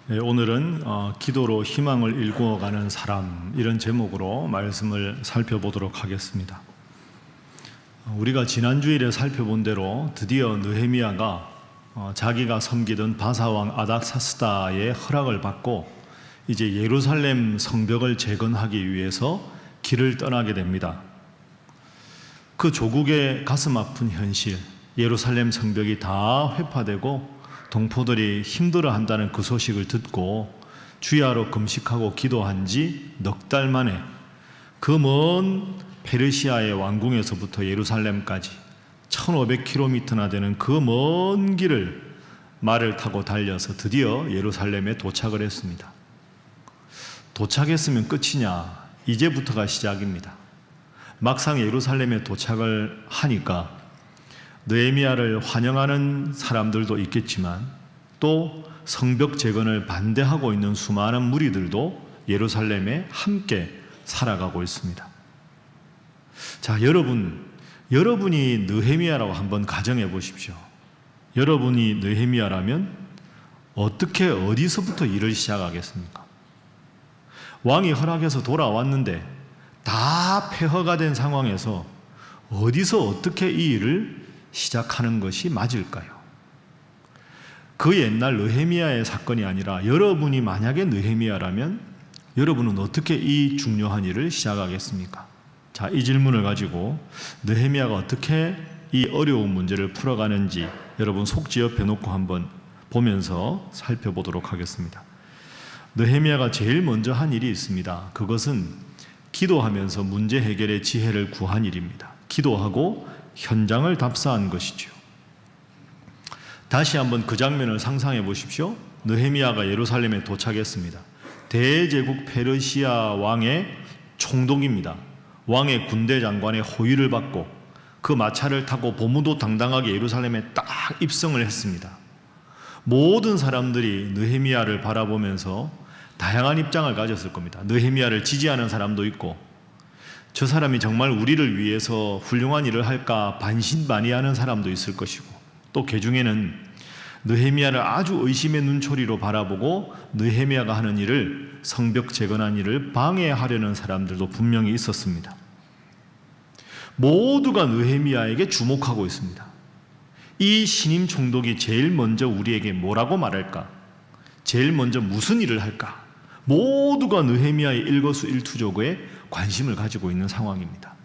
네, 오늘은 기도로 희망을 일구어가는 사람, 이런 제목으로 말씀을 살펴보도록 하겠습니다. 우리가 지난 주일에 살펴본 대로 드디어 느헤미야가 자기가 섬기던 바사왕 아닥사스다의 허락을 받고 이제 예루살렘 성벽을 재건하기 위해서 길을 떠나게 됩니다. 그 조국의 가슴 아픈 현실, 예루살렘 성벽이 다 회파되고 동포들이 힘들어한다는 그 소식을 듣고 주야로 금식하고 기도한 지 넉 달 만에 그 먼 페르시아의 왕궁에서부터 예루살렘까지 1500km나 되는 그 먼 길을 말을 타고 달려서 드디어 예루살렘에 도착을 했습니다. 도착했으면 끝이냐? 이제부터가 시작입니다. 막상 예루살렘에 도착을 하니까 느헤미야를 환영하는 사람들도 있겠지만 또 성벽 재건을 반대하고 있는 수많은 무리들도 예루살렘에 함께 살아가고 있습니다. 자, 여러분이 느헤미야라고 한번 가정해 보십시오. 여러분이 느헤미야라면 어떻게 어디서부터 일을 시작하겠습니까? 왕이 허락해서 돌아왔는데 다 폐허가 된 상황에서 어디서 어떻게 이 일을 시작하는 것이 맞을까요? 그 옛날 느헤미야의 사건이 아니라 여러분이 만약에 느헤미야라면 여러분은 어떻게 이 중요한 일을 시작하겠습니까? 자, 이 질문을 가지고 느헤미야가 어떻게 이 어려운 문제를 풀어가는지 여러분 속지엽해 놓고 한번 보면서 살펴보도록 하겠습니다. 느헤미야가 제일 먼저 한 일이 있습니다. 그것은 기도하면서 문제 해결의 지혜를 구한 일입니다. 기도하고 현장을 답사한 것이죠. 다시 한번 그 장면을 상상해 보십시오. 느헤미야가 예루살렘에 도착했습니다. 대제국 페르시아 왕의 총독입니다. 왕의 군대 장관의 호위를 받고 그 마차를 타고 보무도 당당하게 예루살렘에 딱 입성을 했습니다. 모든 사람들이 느헤미야를 바라보면서 다양한 입장을 가졌을 겁니다. 느헤미야를 지지하는 사람도 있고 저 사람이 정말 우리를 위해서 훌륭한 일을 할까 반신반의하는 사람도 있을 것이고 또 그 중에는 느헤미야를 아주 의심의 눈초리로 바라보고 느헤미야가 하는 일을 성벽 재건한 일을 방해하려는 사람들도 분명히 있었습니다. 모두가 느헤미야에게 주목하고 있습니다. 이 신임 총독이 제일 먼저 우리에게 뭐라고 말할까? 제일 먼저 무슨 일을 할까? 모두가 느헤미야의 일거수일투족에 관심을 가지고 있는 상황입니다.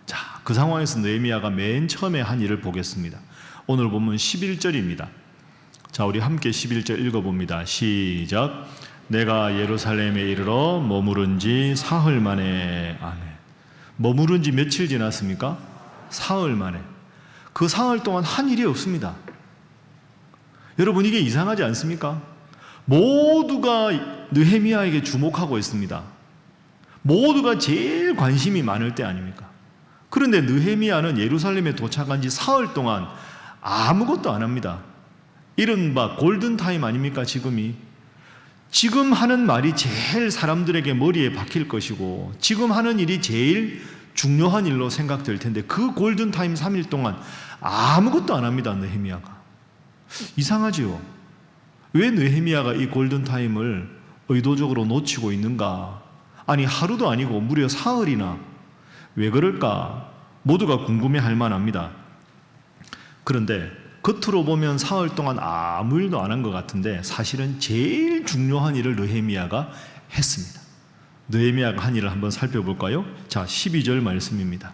자, 그 상황에서 느헤미야가 맨 처음에 한 일을 보겠습니다. 오늘 보면 11절입니다. 자, 우리 함께 11절 읽어봅니다. 시작. 내가 예루살렘에 이르러 머무른 지 사흘 만에. 아멘. 머무른 지 며칠 지났습니까? 사흘 만에. 그 사흘 동안 한 일이 없습니다. 여러분, 이게 이상하지 않습니까? 모두가 느헤미야에게 주목하고 있습니다. 모두가 제일 관심이 많을 때 아닙니까? 그런데 느헤미야는 예루살렘에 도착한 지 사흘 동안 아무것도 안 합니다. 이른바 골든타임 아닙니까? 지금 하는 말이 제일 사람들에게 머리에 박힐 것이고 지금 하는 일이 제일 중요한 일로 생각될 텐데 그 골든타임 3일 동안 아무것도 안 합니다. 느헤미야가. 이상하지요? 왜 느헤미야가 이 골든타임을 의도적으로 놓치고 있는가? 아니, 하루도 아니고 무려 사흘이나. 왜 그럴까? 모두가 궁금해할 만합니다. 그런데 겉으로 보면 사흘 동안 아무 일도 안 한 것 같은데 사실은 제일 중요한 일을 느헤미야가 했습니다. 느헤미야가 한 일을 한번 살펴볼까요? 자, 12절 말씀입니다.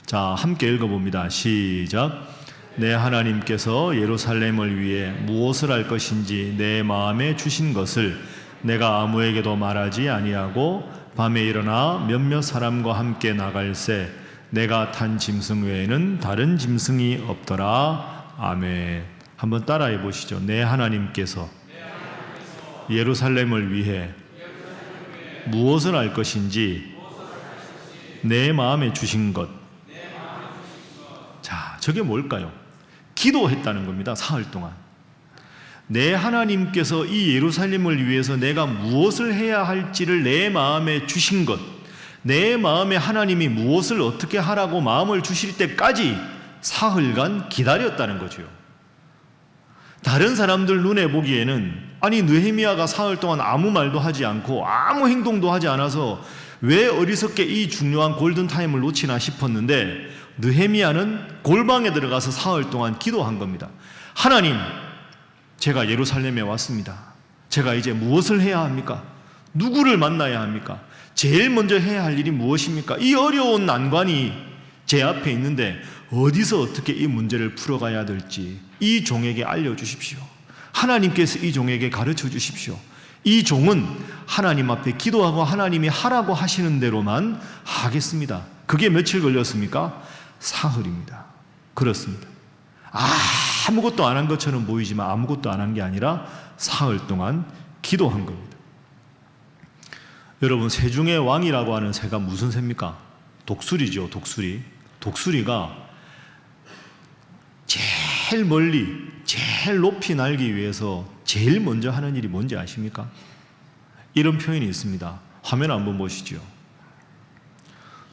자, 함께 읽어봅니다. 시작. 내 하나님께서 예루살렘을 위해 무엇을 할 것인지 내 마음에 주신 것을 내가 아무에게도 말하지 아니하고 밤에 일어나 몇몇 사람과 함께 나갈새 내가 탄 짐승 외에는 다른 짐승이 없더라. 아멘. 한번 따라해 보시죠. 내 하나님께서 예루살렘을 위해 무엇을 할 것인지 내 마음에 주신 것. 자, 저게 뭘까요? 기도했다는 겁니다. 사흘 동안. 내 하나님께서 이 예루살렘을 위해서 내가 무엇을 해야 할지를 내 마음에 주신 것, 내 마음에 하나님이 무엇을 어떻게 하라고 마음을 주실 때까지 사흘간 기다렸다는 거죠. 다른 사람들 눈에 보기에는 아니 느헤미야가 사흘 동안 아무 말도 하지 않고 아무 행동도 하지 않아서 왜 어리석게 이 중요한 골든타임을 놓치나 싶었는데, 느헤미야는 골방에 들어가서 사흘 동안 기도한 겁니다. 하나님, 제가 예루살렘에 왔습니다. 제가 이제 무엇을 해야 합니까? 누구를 만나야 합니까? 제일 먼저 해야 할 일이 무엇입니까? 이 어려운 난관이 제 앞에 있는데 어디서 어떻게 이 문제를 풀어가야 될지 이 종에게 알려주십시오. 하나님께서 이 종에게 가르쳐 주십시오. 이 종은 하나님 앞에 기도하고 하나님이 하라고 하시는 대로만 하겠습니다. 그게 며칠 걸렸습니까? 사흘입니다. 그렇습니다. 아무것도 안 한 것처럼 보이지만 아무것도 안 한 게 아니라 사흘 동안 기도한 겁니다. 여러분, 새 중의 왕이라고 하는 새가 무슨 새입니까? 독수리죠. 독수리가 제일 멀리, 제일 높이 날기 위해서 제일 먼저 하는 일이 뭔지 아십니까? 이런 표현이 있습니다. 화면 한번 보시죠.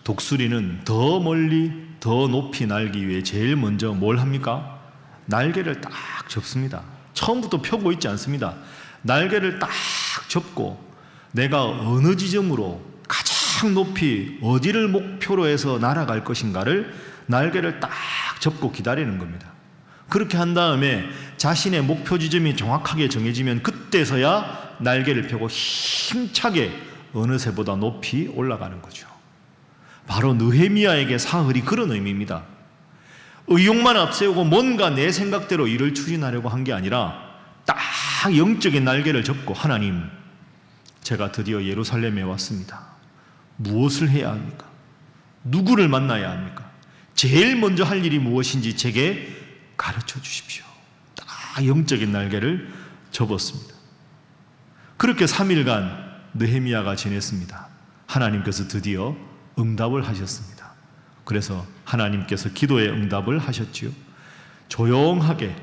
독수리는 더 멀리, 더 높이 날기 위해 제일 먼저 뭘 합니까? 날개를 딱 접습니다. 처음부터 펴고 있지 않습니다. 날개를 딱 접고 내가 어느 지점으로 가장 높이 어디를 목표로 해서 날아갈 것인가를 날개를 딱 접고 기다리는 겁니다. 그렇게 한 다음에 자신의 목표 지점이 정확하게 정해지면 그때서야 날개를 펴고 힘차게 어느 새보다 높이 올라가는 거죠. 바로 느헤미야에게 사흘이 그런 의미입니다. 의욕만 앞세우고 뭔가 내 생각대로 일을 추진하려고 한 게 아니라 딱 영적인 날개를 접고, 하나님, 제가 드디어 예루살렘에 왔습니다. 무엇을 해야 합니까? 누구를 만나야 합니까? 제일 먼저 할 일이 무엇인지 제게 가르쳐 주십시오. 딱 영적인 날개를 접었습니다. 그렇게 3일간 느헤미야가 지냈습니다. 하나님께서 드디어 응답을 하셨습니다. 그래서 하나님께서 기도의 응답을 하셨지요. 조용하게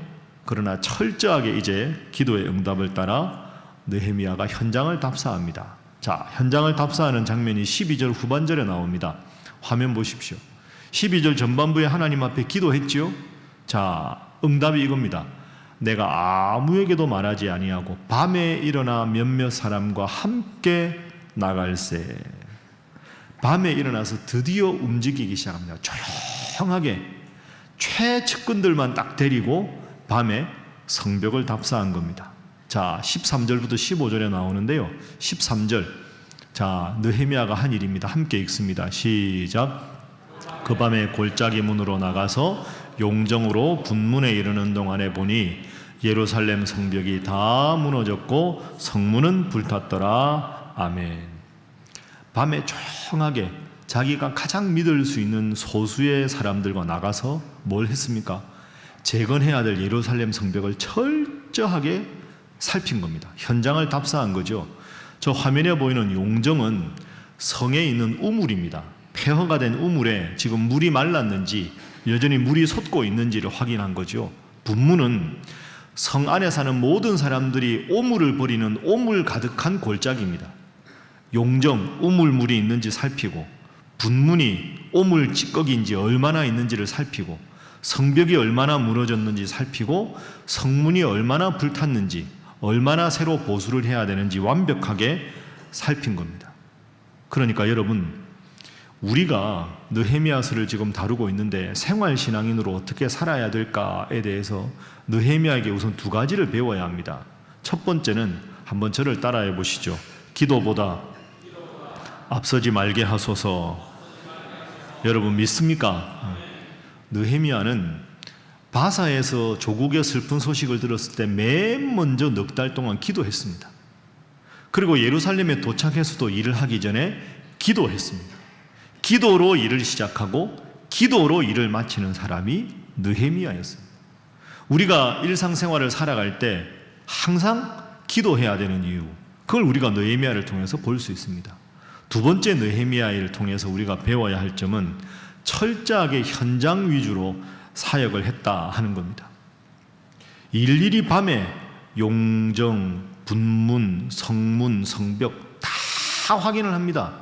그러나 철저하게 이제 기도의 응답을 따라 느헤미야가 현장을 답사합니다. 자, 현장을 답사하는 장면이 12절 후반절에 나옵니다. 화면 보십시오. 12절 전반부에 하나님 앞에 기도했지요. 자, 응답이 이겁니다. 내가 아무에게도 말하지 아니하고 밤에 일어나 몇몇 사람과 함께 나갈세. 밤에 일어나서 드디어 움직이기 시작합니다. 조용하게 최측근들만 딱 데리고 밤에 성벽을 답사한 겁니다. 자, 13절부터 15절에 나오는데요. 13절, 자, 느헤미야가 한 일입니다. 함께 읽습니다. 시작. 그 밤에 골짜기 문으로 나가서 용정으로 분문에 이르는 동안에 보니 예루살렘 성벽이 다 무너졌고 성문은 불탔더라. 아멘. 밤에 조용하게 자기가 가장 믿을 수 있는 소수의 사람들과 나가서 뭘 했습니까? 재건해야 될 예루살렘 성벽을 철저하게 살핀 겁니다. 현장을 답사한 거죠. 저 화면에 보이는 용정은 성에 있는 우물입니다. 폐허가 된 우물에 지금 물이 말랐는지 여전히 물이 솟고 있는지를 확인한 거죠. 분문은 성 안에 사는 모든 사람들이 오물을 버리는 오물 가득한 골짜기입니다. 용정, 우물물이 있는지 살피고, 분문이 오물 찌꺼기인지 얼마나 있는지를 살피고, 성벽이 얼마나 무너졌는지 살피고, 성문이 얼마나 불탔는지, 얼마나 새로 보수를 해야 되는지 완벽하게 살핀 겁니다. 그러니까 여러분, 우리가 느헤미야서를 지금 다루고 있는데 생활신앙인으로 어떻게 살아야 될까에 대해서 느헤미야에게 우선 두 가지를 배워야 합니다. 첫 번째는 한번 저를 따라해 보시죠. 기도보다 앞서지 말게 하소서. 여러분 믿습니까? 느헤미야는 바사에서 조국의 슬픈 소식을 들었을 때 맨 먼저 넉 달 동안 기도했습니다. 그리고 예루살렘에 도착해서도 일을 하기 전에 기도했습니다. 기도로 일을 시작하고 기도로 일을 마치는 사람이 느헤미야였습니다. 우리가 일상생활을 살아갈 때 항상 기도해야 되는 이유, 그걸 우리가 느헤미야를 통해서 볼 수 있습니다. 두 번째 느헤미야를 통해서 우리가 배워야 할 점은 철저하게 현장 위주로 사역을 했다 하는 겁니다. 일일이 밤에 용정, 분문, 성문, 성벽 다 확인을 합니다.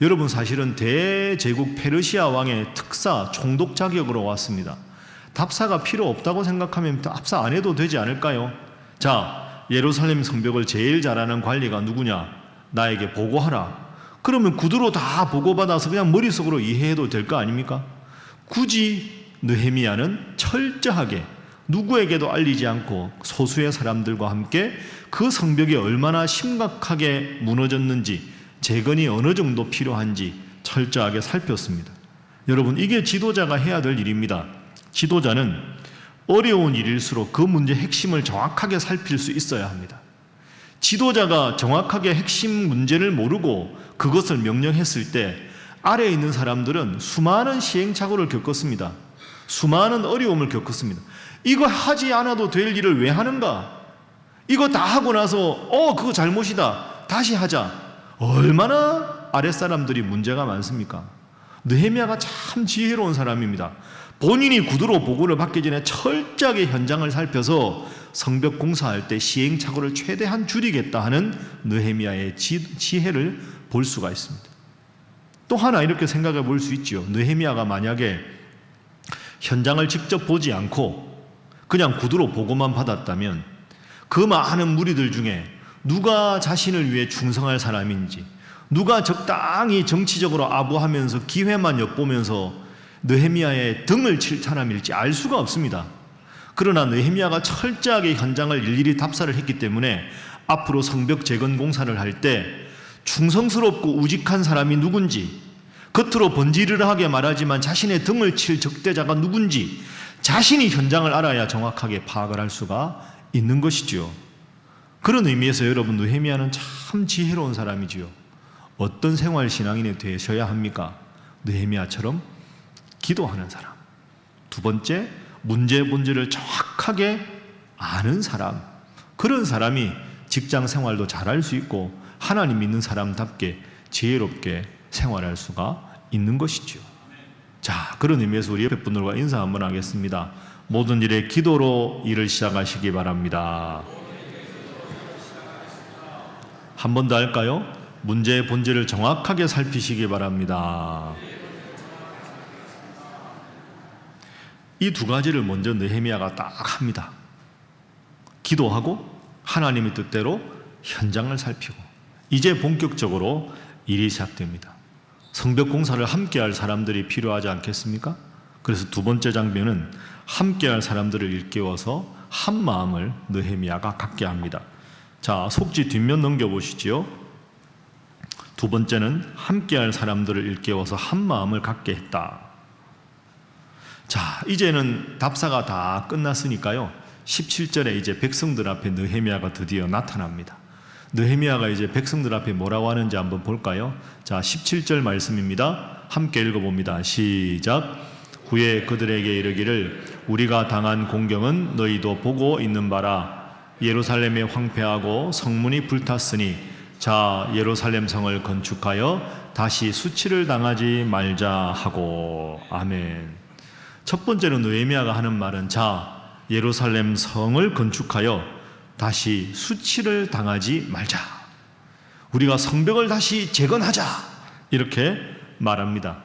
여러분, 사실은 대제국 페르시아 왕의 특사 총독 자격으로 왔습니다. 답사가 필요 없다고 생각하면 답사 안 해도 되지 않을까요? 자, 예루살렘 성벽을 제일 잘하는 관리가 누구냐? 나에게 보고하라. 그러면 구두로 다 보고받아서 그냥 머릿속으로 이해해도 될 거 아닙니까? 굳이 느헤미야는 철저하게 누구에게도 알리지 않고 소수의 사람들과 함께 그 성벽이 얼마나 심각하게 무너졌는지, 재건이 어느 정도 필요한지 철저하게 살폈습니다. 여러분, 이게 지도자가 해야 될 일입니다. 지도자는 어려운 일일수록 그 문제의 핵심을 정확하게 살필 수 있어야 합니다. 지도자가 정확하게 핵심 문제를 모르고 그것을 명령했을 때 아래에 있는 사람들은 수많은 시행착오를 겪었습니다. 수많은 어려움을 겪었습니다. 이거 하지 않아도 될 일을 왜 하는가? 이거 다 하고 나서 그거 잘못이다, 다시 하자. 얼마나 아랫사람들이 문제가 많습니까? 느헤미야가 참 지혜로운 사람입니다. 본인이 구두로 보고를 받기 전에 철저하게 현장을 살펴서 성벽 공사할 때 시행착오를 최대한 줄이겠다 하는 느헤미야의 지혜를 볼 수가 있습니다. 또 하나 이렇게 생각해 볼 수 있죠. 느헤미야가 만약에 현장을 직접 보지 않고 그냥 구두로 보고만 받았다면 그 많은 무리들 중에 누가 자신을 위해 충성할 사람인지, 누가 적당히 정치적으로 아부하면서 기회만 엿보면서 느헤미야의 등을 칠 사람일지 알 수가 없습니다. 그러나 느헤미야가 철저하게 현장을 일일이 답사를 했기 때문에 앞으로 성벽 재건 공사를 할 때 충성스럽고 우직한 사람이 누군지, 겉으로 번지르르하게 말하지만 자신의 등을 칠 적대자가 누군지 자신이 현장을 알아야 정확하게 파악을 할 수가 있는 것이지요. 그런 의미에서 여러분, 느헤미야는 참 지혜로운 사람이지요. 어떤 생활 신앙인이 되셔야 합니까? 느헤미야처럼 기도하는 사람. 두 번째, 문제의 본질을 정확하게 아는 사람. 그런 사람이 직장 생활도 잘할 수 있고 하나님 믿는 사람답게 지혜롭게 생활할 수가 있는 것이죠. 자, 그런 의미에서 우리 옆에 분들과 인사 한번 하겠습니다. 모든 일에 기도로 일을 시작하시기 바랍니다. 한 번 더 할까요? 문제의 본질을 정확하게 살피시기 바랍니다. 이 두 가지를 먼저 느헤미야가 딱 합니다. 기도하고 하나님의 뜻대로 현장을 살피고 이제 본격적으로 일이 시작됩니다. 성벽 공사를 함께할 사람들이 필요하지 않겠습니까? 그래서 두 번째 장면은 함께할 사람들을 일깨워서 한 마음을 느헤미야가 갖게 합니다. 자, 속지 뒷면 넘겨보시지요. 두 번째는 함께할 사람들을 일깨워서 한 마음을 갖게 했다. 자, 이제는 답사가 다 끝났으니까요. 17절에 이제 백성들 앞에 느헤미야가 드디어 나타납니다. 느헤미야가 이제 백성들 앞에 뭐라고 하는지 한번 볼까요? 자, 17절 말씀입니다. 함께 읽어봅니다. 시작. 후에 그들에게 이르기를 우리가 당한 공경은 너희도 보고 있는 바라. 예루살렘이 황폐하고 성문이 불탔으니 자, 예루살렘 성을 건축하여 다시 수치를 당하지 말자 하고. 아멘. 첫 번째로 느헤미야가 하는 말은 자, 예루살렘 성을 건축하여 다시 수치를 당하지 말자. 우리가 성벽을 다시 재건하자. 이렇게 말합니다.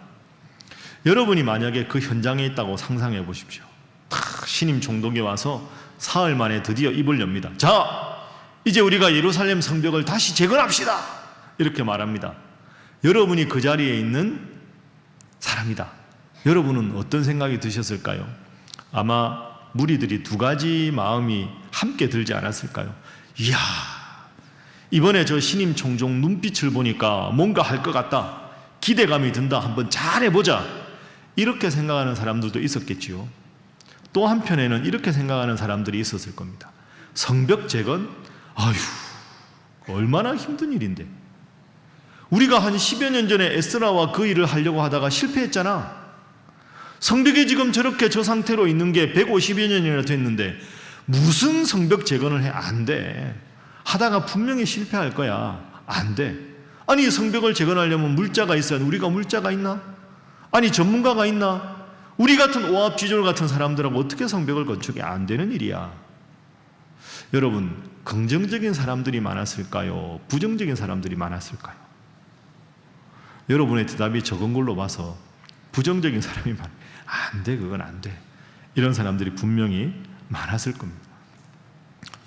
여러분이 만약에 그 현장에 있다고 상상해 보십시오. 탁 신임 총독이 와서 사흘 만에 드디어 입을 엽니다. 자, 이제 우리가 예루살렘 성벽을 다시 재건합시다. 이렇게 말합니다. 여러분이 그 자리에 있는 사람이다. 여러분은 어떤 생각이 드셨을까요? 아마 무리들이 두 가지 마음이 함께 들지 않았을까요? 이야, 이번에 저 신임 총독 눈빛을 보니까 뭔가 할 것 같다. 기대감이 든다. 한번 잘해보자. 이렇게 생각하는 사람들도 있었겠지요. 또 한편에는 이렇게 생각하는 사람들이 있었을 겁니다. 성벽 재건? 아휴, 얼마나 힘든 일인데. 우리가 한 10여 년 전에 에스라와 그 일을 하려고 하다가 실패했잖아. 성벽이 지금 저렇게 저 상태로 있는 게 150여 년이나 됐는데 무슨 성벽 재건을 해? 안 돼. 하다가 분명히 실패할 거야. 안 돼. 아니, 성벽을 재건하려면 물자가 있어야 돼. 우리가 물자가 있나? 아니, 전문가가 있나? 우리 같은 오합지졸 같은 사람들하고 어떻게 성벽을 건축해? 안 되는 일이야. 여러분, 긍정적인 사람들이 많았을까요? 부정적인 사람들이 많았을까요? 여러분의 대답이 적은 걸로 봐서 부정적인 사람이 안 돼, 그건 안 돼. 이런 사람들이 분명히 많았을 겁니다.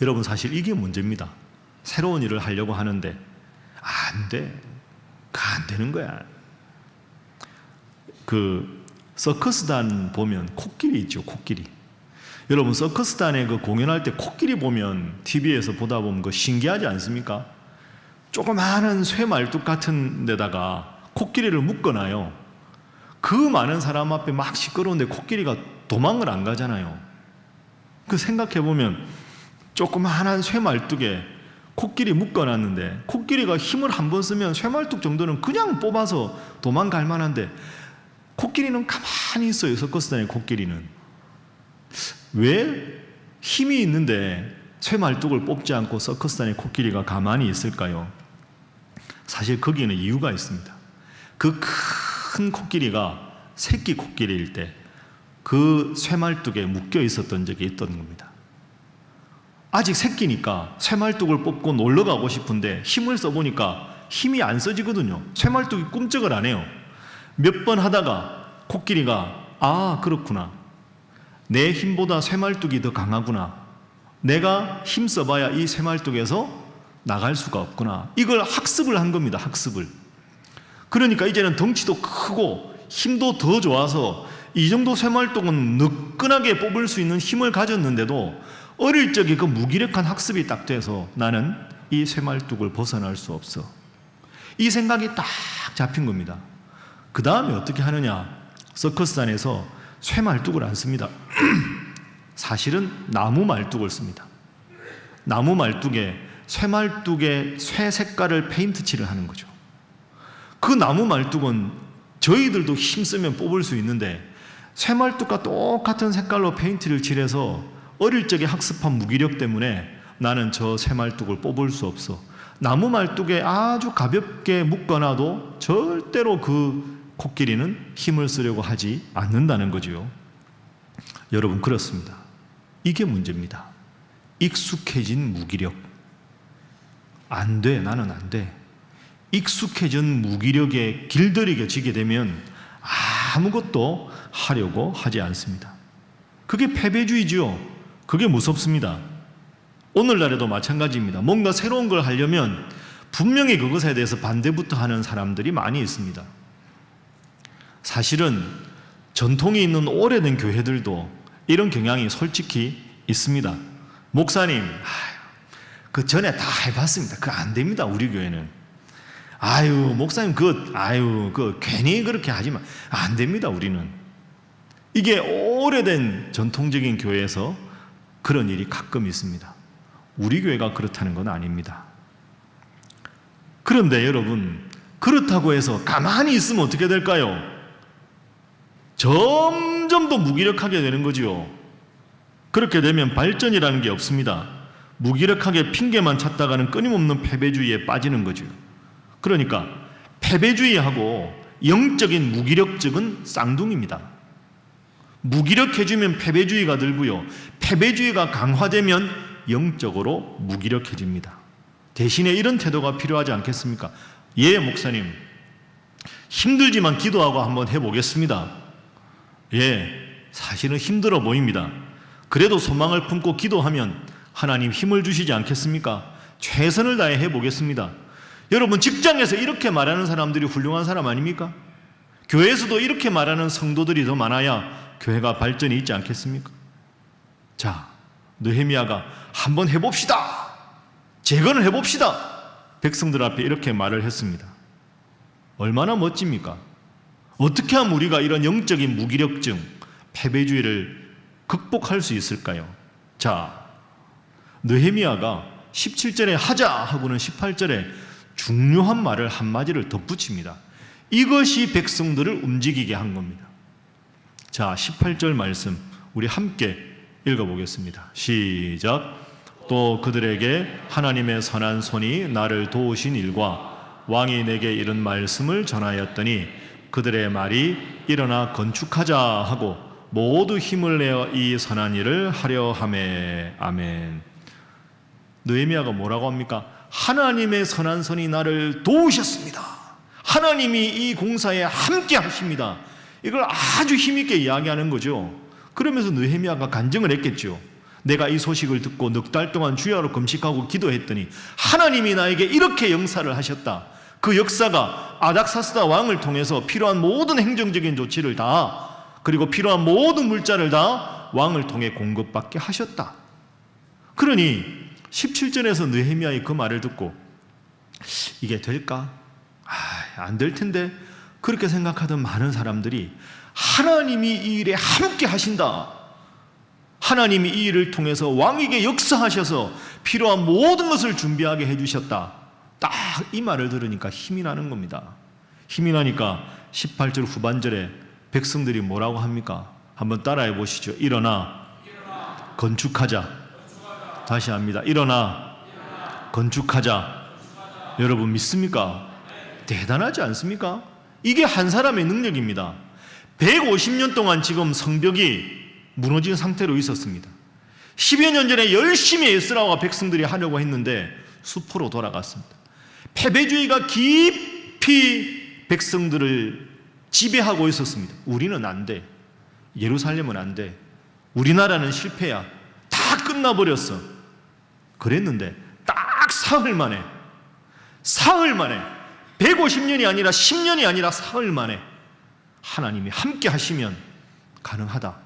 여러분, 사실 이게 문제입니다. 새로운 일을 하려고 하는데 안 돼. 안 되는 거야. 그 서커스단 보면 코끼리 있죠, 코끼리. 여러분, 서커스단에 그 공연할 때 코끼리 보면 TV에서 보다 보면 그 신기하지 않습니까? 조그마한 쇠 말뚝 같은 데다가 코끼리를 묶어놔요. 그 많은 사람 앞에 막 시끄러운데 코끼리가 도망을 안 가잖아요. 그 생각해보면 조그마한 쇠 말뚝에 코끼리 묶어놨는데 코끼리가 힘을 한 번 쓰면 쇠 말뚝 정도는 그냥 뽑아서 도망갈 만한데 코끼리는 가만히 있어요. 서커스단의 코끼리는. 왜 힘이 있는데 쇠 말뚝을 뽑지 않고 서커스단의 코끼리가 가만히 있을까요? 사실 거기에는 이유가 있습니다. 그 큰 코끼리가 새끼 코끼리일 때 그 쇠말뚝에 묶여 있었던 적이 있던 겁니다. 아직 새끼니까 쇠말뚝을 뽑고 놀러 가고 싶은데 힘을 써보니까 힘이 안 써지거든요. 쇠말뚝이 꿈쩍을 안 해요. 몇 번 하다가 코끼리가 아, 그렇구나. 내 힘보다 쇠말뚝이 더 강하구나. 내가 힘 써봐야 이 쇠말뚝에서 나갈 수가 없구나. 이걸 학습을 한 겁니다. 학습을. 그러니까 이제는 덩치도 크고 힘도 더 좋아서 이 정도 쇠말뚝은 느끈하게 뽑을 수 있는 힘을 가졌는데도 어릴 적에 그 무기력한 학습이 딱 돼서 나는 이 쇠말뚝을 벗어날 수 없어. 이 생각이 딱 잡힌 겁니다. 그 다음에 어떻게 하느냐? 서커스단에서 쇠말뚝을 안 씁니다. 사실은 나무 말뚝을 씁니다. 나무 말뚝에 쇠말뚝에 쇠 색깔을 페인트 칠을 하는 거죠. 그 나무 말뚝은 저희들도 힘쓰면 뽑을 수 있는데 쇠말뚝과 똑같은 색깔로 페인트를 칠해서 어릴 적에 학습한 무기력 때문에 나는 저 쇠말뚝을 뽑을 수 없어. 나무 말뚝에 아주 가볍게 묶어놔도 절대로 그 코끼리는 힘을 쓰려고 하지 않는다는 거지요. 여러분, 그렇습니다. 이게 문제입니다. 익숙해진 무기력. 안 돼, 나는 안 돼. 익숙해진 무기력에 길들이게 지게 되면 아무것도 하려고 하지 않습니다. 그게 패배주의죠. 그게 무섭습니다. 오늘날에도 마찬가지입니다. 뭔가 새로운 걸 하려면 분명히 그것에 대해서 반대부터 하는 사람들이 많이 있습니다. 사실은 전통이 있는 오래된 교회들도 이런 경향이 솔직히 있습니다. 목사님, 그 전에 다 해봤습니다. 그거 안 됩니다. 우리 교회는. 목사님, 괜히 그렇게 하지 마. 안 됩니다. 우리는. 이게 오래된 전통적인 교회에서 그런 일이 가끔 있습니다. 우리 교회가 그렇다는 건 아닙니다. 그런데 여러분, 그렇다고 해서 가만히 있으면 어떻게 될까요? 점점 더 무기력하게 되는 거지요. 그렇게 되면 발전이라는 게 없습니다. 무기력하게 핑계만 찾다가는 끊임없는 패배주의에 빠지는 거죠. 그러니까 패배주의하고 영적인 무기력증은 쌍둥이입니다. 무기력해지면 패배주의가 들고요. 패배주의가 강화되면 영적으로 무기력해집니다. 대신에 이런 태도가 필요하지 않겠습니까? 예, 목사님. 힘들지만 기도하고 한번 해보겠습니다. 예, 사실은 힘들어 보입니다. 그래도 소망을 품고 기도하면 하나님 힘을 주시지 않겠습니까? 최선을 다해 해보겠습니다. 여러분, 직장에서 이렇게 말하는 사람들이 훌륭한 사람 아닙니까? 교회에서도 이렇게 말하는 성도들이 더 많아야 교회가 발전이 있지 않겠습니까? 자, 느헤미야가 한번 해봅시다. 재건을 해봅시다. 백성들 앞에 이렇게 말을 했습니다. 얼마나 멋집니까? 어떻게 하면 우리가 이런 영적인 무기력증, 패배주의를 극복할 수 있을까요? 자, 느헤미야가 17절에 하자 하고는 18절에 중요한 말을 한마디를 덧붙입니다. 이것이 백성들을 움직이게 한 겁니다. 자, 18절 말씀 우리 함께 읽어보겠습니다. 시작. 또 그들에게 하나님의 선한 손이 나를 도우신 일과 왕이 내게 이른 말씀을 전하였더니 그들의 말이 일어나 건축하자 하고 모두 힘을 내어 이 선한 일을 하려 하매. 아멘. 느헤미야가 뭐라고 합니까? 하나님의 선한 손이 나를 도우셨습니다. 하나님이 이 공사에 함께 하십니다. 이걸 아주 힘있게 이야기하는 거죠. 그러면서 느헤미야가 간증을 했겠죠. 내가 이 소식을 듣고 넉 달 동안 주야로 금식하고 기도했더니 하나님이 나에게 이렇게 영사를 하셨다. 그 역사가 아닥사스다 왕을 통해서 필요한 모든 행정적인 조치를 다, 그리고 필요한 모든 물자를 다 왕을 통해 공급받게 하셨다. 그러니 17절에서 느헤미야의 그 말을 듣고 이게 될까? 안 될 텐데 그렇게 생각하던 많은 사람들이 하나님이 이 일에 함께 하신다, 하나님이 이 일을 통해서 왕에게 역사하셔서 필요한 모든 것을 준비하게 해주셨다, 딱 이 말을 들으니까 힘이 나는 겁니다. 힘이 나니까 18절 후반절에 백성들이 뭐라고 합니까? 한번 따라해 보시죠. 일어나 건축하자. 다시 합니다. 일어나 건축하자. 여러분 믿습니까? 대단하지 않습니까? 이게 한 사람의 능력입니다. 150년 동안 지금 성벽이 무너진 상태로 있었습니다. 10여 년 전에 열심히 에스라와 백성들이 하려고 했는데 수포로 돌아갔습니다. 패배주의가 깊이 백성들을 지배하고 있었습니다. 우리는 안 돼. 예루살렘은 안 돼. 우리나라는 실패야. 다 끝나버렸어. 그랬는데 딱 사흘 만에 150년이 아니라 10년이 아니라 사흘 만에 하나님이 함께 하시면 가능하다.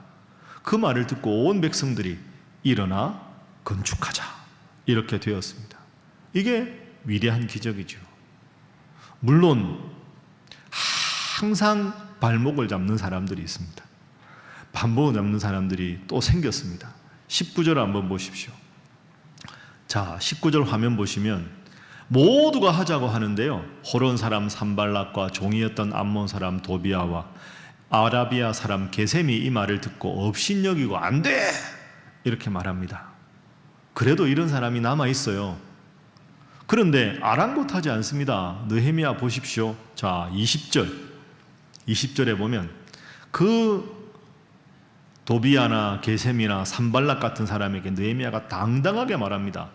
그 말을 듣고 온 백성들이 일어나 건축하자, 이렇게 되었습니다. 이게 위대한 기적이죠. 물론 항상 발목을 잡는 사람들이 있습니다. 발목을 잡는 사람들이 또 생겼습니다. 19절 한번 보십시오. 자, 19절 화면 보시면 모두가 하자고 하는데요, 호론 사람 산발락과 종이었던 암몬 사람 도비아와 아라비아 사람 게셈이 이 말을 듣고 업신여기고 안 돼! 이렇게 말합니다. 그래도 이런 사람이 남아 있어요. 그런데 아랑곳하지 않습니다. 느헤미야 보십시오. 자, 20절에 보면 그 도비아나 게셈이나 산발락 같은 사람에게 느헤미야가 당당하게 말합니다.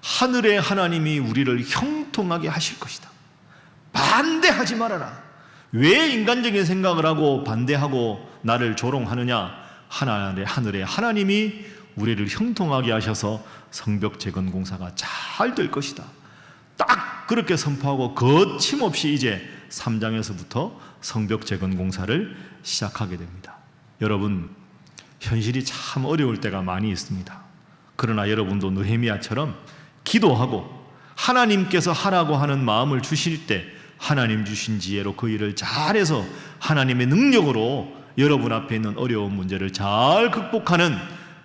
하늘의 하나님이 우리를 형통하게 하실 것이다. 반대하지 말아라. 왜 인간적인 생각을 하고 반대하고 나를 조롱하느냐? 하늘의 하나님이 우리를 형통하게 하셔서 성벽 재건 공사가 잘 될 것이다. 딱 그렇게 선포하고 거침없이 이제 3장에서부터 성벽 재건 공사를 시작하게 됩니다. 여러분, 현실이 참 어려울 때가 많이 있습니다. 그러나 여러분도 느헤미야처럼 기도하고 하나님께서 하라고 하는 마음을 주실 때 하나님 주신 지혜로 그 일을 잘해서 하나님의 능력으로 여러분 앞에 있는 어려운 문제를 잘 극복하는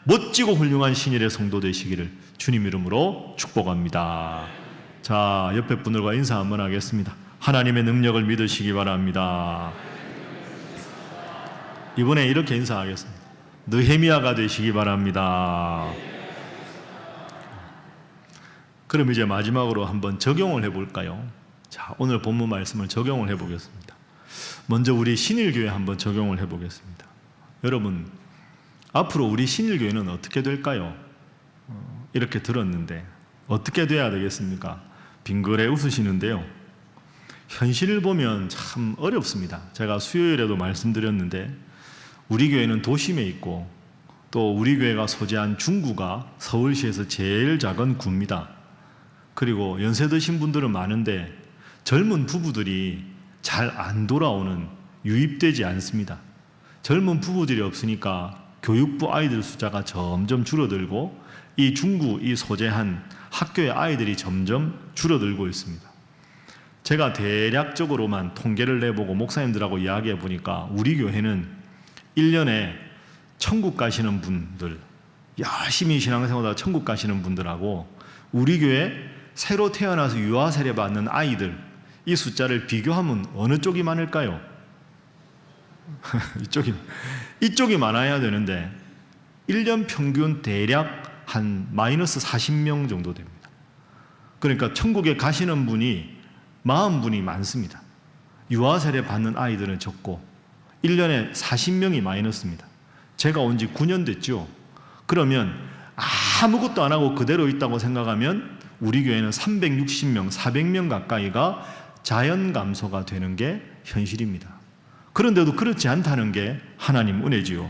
멋지고 훌륭한 신일의 성도 되시기를 주님 이름으로 축복합니다. 자, 옆에 분들과 인사 한번 하겠습니다. 하나님의 능력을 믿으시기 바랍니다. 이번에 이렇게 인사하겠습니다. 느헤미야가 되시기 바랍니다. 그럼 이제 마지막으로 한번 적용을 해볼까요? 자, 오늘 본문 말씀을 적용을 해보겠습니다. 먼저 우리 신일교회 한번 적용을 해보겠습니다. 여러분, 앞으로 우리 신일교회는 어떻게 될까요? 이렇게 들었는데 어떻게 돼야 되겠습니까? 빙그레 웃으시는데요, 현실을 보면 참 어렵습니다. 제가 수요일에도 말씀드렸는데 우리 교회는 도심에 있고 또 우리 교회가 소재한 중구가 서울시에서 제일 작은 구입니다. 그리고 연세 드신 분들은 많은데 젊은 부부들이 잘 안 돌아오는, 유입되지 않습니다. 젊은 부부들이 없으니까 교육부 아이들 숫자가 점점 줄어들고 이 중구, 이 소재한 학교의 아이들이 점점 줄어들고 있습니다. 제가 대략적으로만 통계를 내보고 목사님들하고 이야기해 보니까 우리 교회는 1년에 천국 가시는 분들, 열심히 신앙생활하다 천국 가시는 분들하고 우리 교회 새로 태어나서 유아 세례 받는 아이들, 이 숫자를 비교하면 어느 쪽이 많을까요? 이쪽이 많아야 되는데 1년 평균 대략 한 마이너스 40명 정도 됩니다. 그러니까 천국에 가시는 분이 40분이 많습니다. 유아 세례 받는 아이들은 적고 1년에 40명이 마이너스입니다. 제가 온 지 9년 됐죠. 그러면 아무것도 안 하고 그대로 있다고 생각하면 우리 교회는 360명, 400명 가까이가 자연 감소가 되는 게 현실입니다. 그런데도 그렇지 않다는 게 하나님 은혜지요.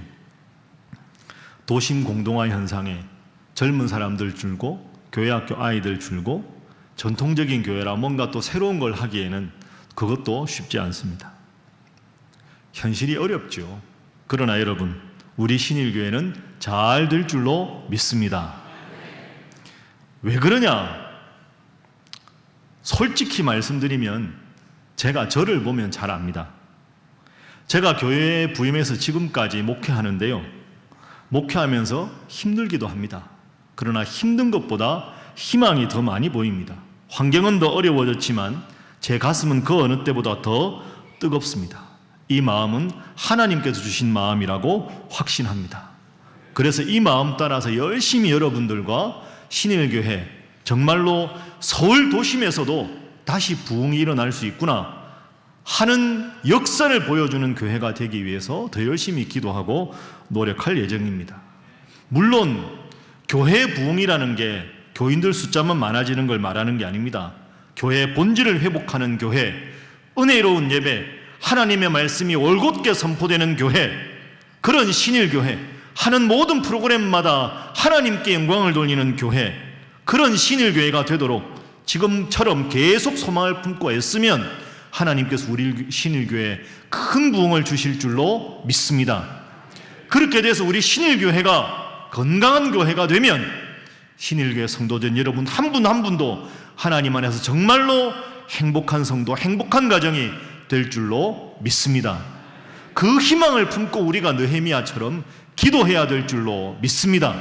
도심 공동화 현상에 젊은 사람들 줄고 교회 학교 아이들 줄고 전통적인 교회라 뭔가 또 새로운 걸 하기에는 그것도 쉽지 않습니다. 현실이 어렵죠. 그러나 여러분, 우리 신일교회는 잘 될 줄로 믿습니다. 왜 그러냐? 솔직히 말씀드리면 제가 저를 보면 잘 압니다. 제가 교회에 부임해서 지금까지 목회하는데요, 목회하면서 힘들기도 합니다. 그러나 힘든 것보다 희망이 더 많이 보입니다. 환경은 더 어려워졌지만 제 가슴은 그 어느 때보다 더 뜨겁습니다. 이 마음은 하나님께서 주신 마음이라고 확신합니다. 그래서 이 마음 따라서 열심히 여러분들과 신일교회, 정말로 서울 도심에서도 다시 부흥이 일어날 수 있구나 하는 역사를 보여주는 교회가 되기 위해서 더 열심히 기도하고 노력할 예정입니다. 물론 교회 부흥이라는 게 교인들 숫자만 많아지는 걸 말하는 게 아닙니다. 교회의 본질을 회복하는 교회, 은혜로운 예배, 하나님의 말씀이 올곧게 선포되는 교회, 그런 신일교회, 하는 모든 프로그램마다 하나님께 영광을 돌리는 교회, 그런 신일교회가 되도록 지금처럼 계속 소망을 품고 애쓰면 하나님께서 우리 신일교회에 큰 부흥을 주실 줄로 믿습니다. 그렇게 돼서 우리 신일교회가 건강한 교회가 되면 신일교회 성도들 여러분 한 분 한 분도 하나님 안에서 정말로 행복한 성도, 행복한 가정이 될 줄로 믿습니다. 그 희망을 품고 우리가 느헤미야처럼 기도해야 될 줄로 믿습니다.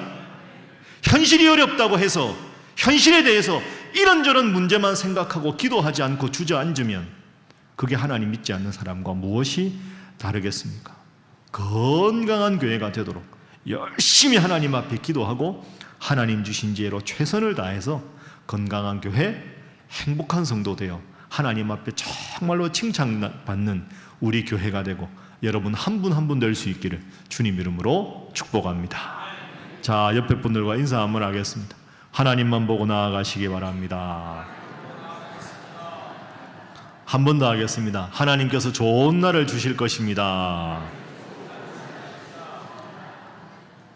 현실이 어렵다고 해서 현실에 대해서 이런저런 문제만 생각하고 기도하지 않고 주저앉으면 그게 하나님 믿지 않는 사람과 무엇이 다르겠습니까? 건강한 교회가 되도록 열심히 하나님 앞에 기도하고 하나님 주신 지혜로 최선을 다해서 건강한 교회, 행복한 성도 되어 하나님 앞에 정말로 칭찬받는 우리 교회가 되고 여러분 한 분 한 분 될 수 있기를 주님 이름으로 축복합니다. 자, 옆에 분들과 인사 한번 하겠습니다. 하나님만 보고 나아가시기 바랍니다. 한 번 더 하겠습니다. 하나님께서 좋은 날을 주실 것입니다.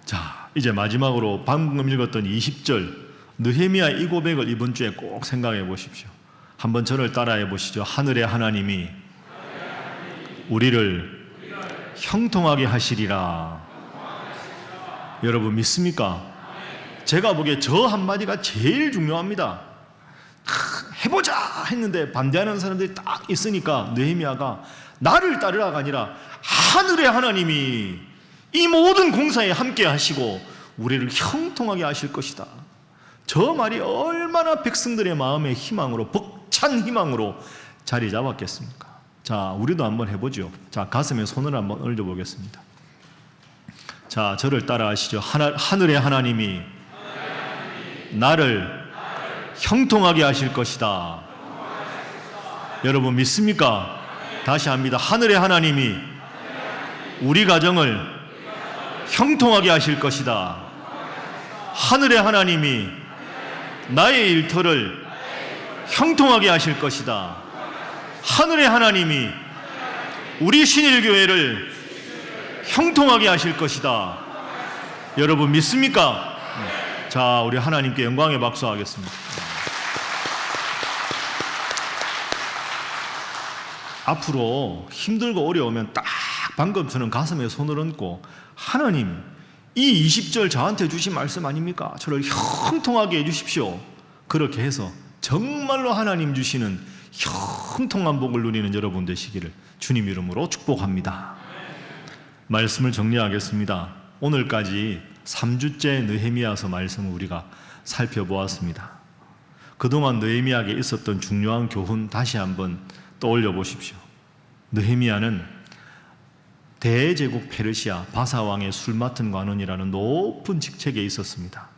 자, 이제 마지막으로 방금 읽었던 20절 느헤미야 이 고백을 이번 주에 꼭 생각해 보십시오. 한번 저를 따라해 보시죠. 하늘의 하나님이 우리를 형통하게 하시리라. 여러분 믿습니까? 제가 보기에 저 한마디가 제일 중요합니다. 해보자 했는데 반대하는 사람들이 딱 있으니까 느헤미야가 나를 따르라가 아니라 하늘의 하나님이 이 모든 공사에 함께 하시고 우리를 형통하게 하실 것이다. 저 말이 얼마나 백성들의 마음의 희망으로, 벅찬 희망으로 자리 잡았겠습니까? 자, 우리도 한번 해보죠. 자, 가슴에 손을 한번 얹어보겠습니다. 자, 저를 따라 하시죠. 하늘의 하나님이 나를 형통하게 하실 것이다. 여러분 믿습니까? 다시 합니다. 하늘의 하나님이 우리 가정을 형통하게 하실 것이다. 하늘의 하나님이 나의 일터를 형통하게 하실 것이다. 하늘의 하나님이 우리 신일교회를 형통하게 하실 것이다. 여러분 믿습니까? 자, 우리 하나님께 영광의 박수 하겠습니다. 앞으로 힘들고 어려우면 딱 방금 저는 가슴에 손을 얹고 하나님, 이 20절 저한테 주신 말씀 아닙니까? 저를 형통하게 해주십시오. 그렇게 해서 정말로 하나님 주시는 형통한 복을 누리는 여러분 되시기를 주님 이름으로 축복합니다. 말씀을 정리하겠습니다. 오늘까지 3주째 느헤미야서 말씀을 우리가 살펴보았습니다. 그동안 느헤미야에게 있었던 중요한 교훈 다시 한번 떠올려 보십시오. 느헤미야는 대제국 페르시아 바사왕의 술 맡은 관원이라는 높은 직책에 있었습니다.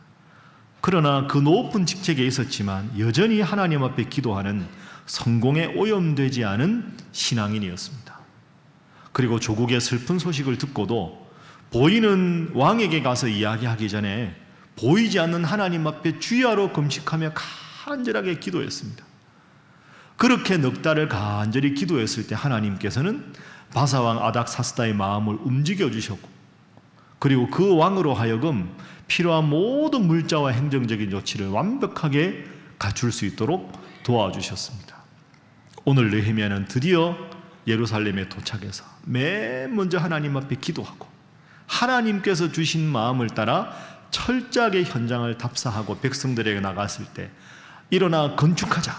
그러나 그 높은 직책에 있었지만 여전히 하나님 앞에 기도하는 성공에 오염되지 않은 신앙인이었습니다. 그리고 조국의 슬픈 소식을 듣고도 보이는 왕에게 가서 이야기하기 전에 보이지 않는 하나님 앞에 주야로 금식하며 간절하게 기도했습니다. 그렇게 넉 달을 간절히 기도했을 때 하나님께서는 바사왕 아닥사스다의 마음을 움직여 주셨고 그리고 그 왕으로 하여금 필요한 모든 물자와 행정적인 조치를 완벽하게 갖출 수 있도록 도와주셨습니다. 오늘 느헤미야는 드디어 예루살렘에 도착해서 맨 먼저 하나님 앞에 기도하고 하나님께서 주신 마음을 따라 철저하게 현장을 답사하고 백성들에게 나갔을 때 일어나 건축하자,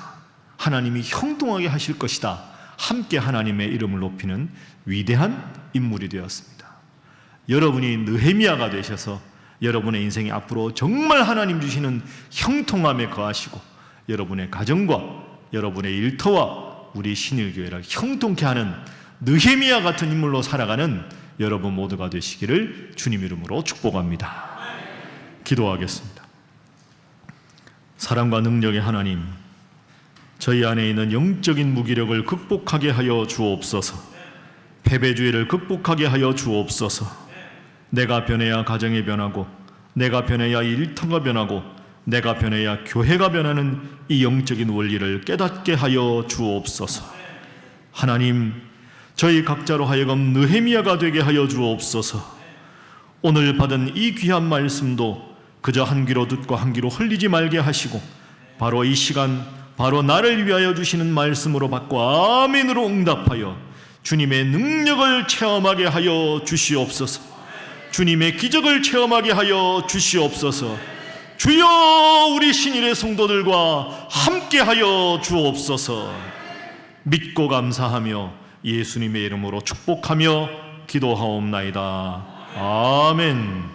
하나님이 형통하게 하실 것이다, 함께 하나님의 이름을 높이는 위대한 인물이 되었습니다. 여러분이 느헤미야가 되셔서 여러분의 인생이 앞으로 정말 하나님 주시는 형통함에 거하시고 여러분의 가정과 여러분의 일터와 우리 신일교회를 형통케 하는 느헤미야 같은 인물로 살아가는 여러분 모두가 되시기를 주님 이름으로 축복합니다. 기도하겠습니다. 사랑과 능력의 하나님, 저희 안에 있는 영적인 무기력을 극복하게 하여 주옵소서. 패배주의를 극복하게 하여 주옵소서. 내가 변해야 가정이 변하고, 내가 변해야 일터가 변하고, 내가 변해야 교회가 변하는 이 영적인 원리를 깨닫게 하여 주옵소서. 하나님, 저희 각자로 하여금 느헤미야가 되게 하여 주옵소서. 오늘 받은 이 귀한 말씀도 그저 한 귀로 듣고 한 귀로 흘리지 말게 하시고 바로 이 시간 바로 나를 위하여 주시는 말씀으로 받고 아멘으로 응답하여 주님의 능력을 체험하게 하여 주시옵소서. 주님의 기적을 체험하게 하여 주시옵소서. 주여, 우리 신일의 성도들과 함께 하여 주옵소서. 믿고 감사하며 예수님의 이름으로 축복하며 기도하옵나이다. 아멘.